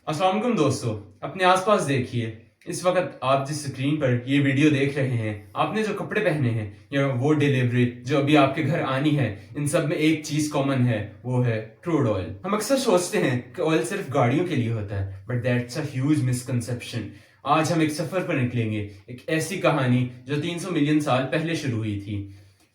अस्सलाम वालेकुम दोस्तों, अपने आसपास देखिए। इस वक्त आप जिस स्क्रीन पर ये वीडियो देख रहे हैं, आपने जो कपड़े पहने हैं या वो डिलीवरी जो अभी आपके घर आनी है, इन सब में एक चीज कॉमन है, वो है क्रूड ऑयल। हम अक्सर सोचते हैं कि ऑयल सिर्फ गाड़ियों के लिए होता है, but that's a huge misconception. आज हम एक सफर पर निकलेंगे, एक ऐसी कहानी जो 300 मिलियन साल पहले शुरू हुई थी।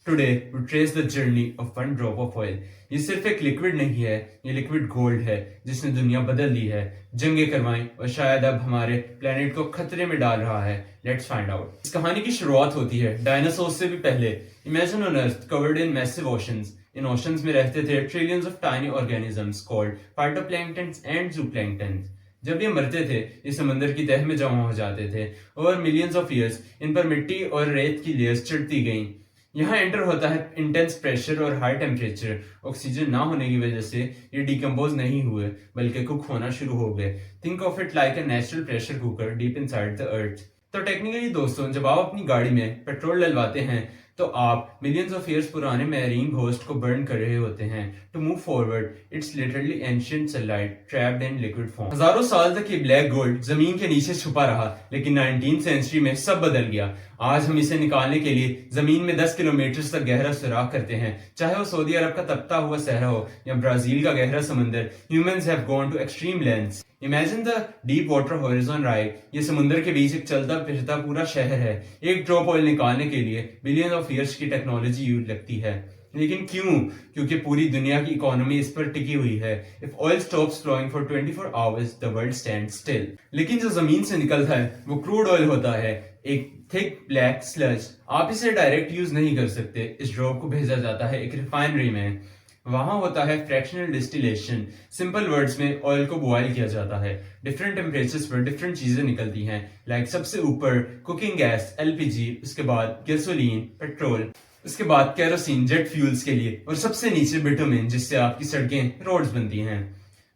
Today we trace the journey of one drop of oil. ये सिर्फ एक लिक्विड नहीं है, ये लिक्विड गोल्ड है जिसने दुनिया बदल दी है, जंगें करवाई और शायद अब हमारे प्लेनेट को खतरे में डाल रहा है। Let's find out. इस कहानी की शुरुआत होती है डायनासोर से भी पहले। Imagine on earth covered in massive oceans. इन ओशंस में रहते थे trillions of tiny organisms called phytoplanktons and zooplanktons. जब ये मरते थे, ये समंदर की तह में जमा हो जाते थे। Over millions of years in पर मिट्टी और रेत की लेयर्स चढ़ती गईं। यहाँ एंटर होता है इंटेंस प्रेशर और हाई टेम्परेचर। ऑक्सीजन ना होने की वजह से ये डिकम्पोज नहीं हुए, बल्कि कुक होना शुरू हो गए। Think of it like a natural pressure cooker deep inside the earth. तो टेक्निकली दोस्तों, जब आप अपनी गाड़ी में पेट्रोल डलवाते हैं तो आप मिलियंस ऑफ ईयर्स पुराने मैरीन घोस्ट को बर्न कर रहे होते हैं। To move forward it's literally ancient sunlight trapped in liquid form. हजारों साल तक ये ब्लैक गोल्ड जमीन के नीचे छुपा रहा, लेकिन 19th सेंचुरी में सब बदल गया। आज हम इसे निकालने के लिए जमीन में 10 किलोमीटर तक गहरा सुराख करते हैं। चाहे वो सऊदी अरब का तपता हुआ सहरा हो या ब्राजील का गहरा समंदर, humans have gone to extreme lengths. Imagine the Deep Water Horizon ride. ये समुद्र के बीच एक चलता फिरता पूरा शहर है। एक ड्रॉप ऑयल निकालने के लिए बिलियन ऑफ ईयर्स की टेक्नोलॉजी यूज लगती है। लेकिन क्यों? क्योंकि पूरी दुनिया की इकोनॉमी इस पर टिकी हुई है। If oil stops flowing for 24 hours the world stand still. लेकिन जो जमीन से निकलता है वो क्रूड ऑयल होता है, एक थिक ब्लैक स्लज। आप इसे डायरेक्ट यूज नहीं कर सकते। इस ड्रॉप को भेजा जाता है एक रिफाइनरी में। वहां होता है फ्रैक्शनल डिस्टिलेशन। सिंपल वर्ड्स में ऑयल को बॉयल किया जाता है। डिफरेंट टेम्परेचर्स पर डिफरेंट चीजें निकलती हैं। लाइक सबसे ऊपर कुकिंग गैस एलपीजी, उसके बाद गैसोलीन पेट्रोल, उसके बाद केरोसिन जेट फ्यूल्स के लिए, और सबसे नीचे बिटुमेन जिससे आपकी सड़कें रोड्स बनती हैं।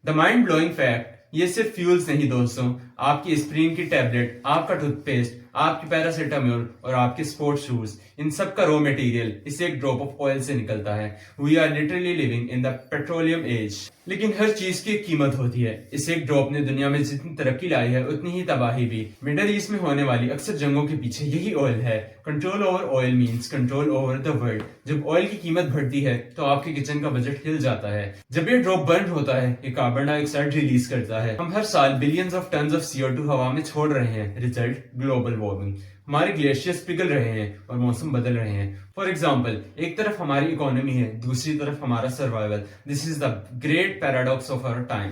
द माइंड ब्लोइंग फैक्ट, ये सिर्फ फ्यूल्स नहीं दोस्तों, आपकी एस्प्रिन की टैबलेट, आपका टूथपेस्ट, आपकी पैरासीटामोल और आपके स्पोर्ट्स शूज, इन सब का रॉ मटेरियल इस एक ड्रॉप ऑफ ऑयल से निकलता है। We are literally living in the petroleum age. लेकिन हर चीज की एक कीमत होती है। इस एक ड्रॉप ने दुनिया में जितनी तरक्की लाई है उतनी ही तबाही भी। मिडिल ईस्ट में होने वाली अक्सर जंगों के पीछे यही ऑयल है। Control over oil means control over the world. जब ऑयल की कीमत बढ़ती है तो आपके किचन का बजट हिल जाता है। जब ये ड्रॉप बर्न होता है, ये कार्बन डाइऑक्साइड रिलीज करता है। हम हर साल billions of tons of CO2 हवा में छोड़ रहे हैं। Result global warming. हमारे ग्लेशियर्स पिघल रहे हैं और मौसम बदल रहे हैं। फॉर एग्जाम्पल, एक तरफ हमारी इकोनॉमी है, दूसरी तरफ हमारा survival. This is the great paradox of our time.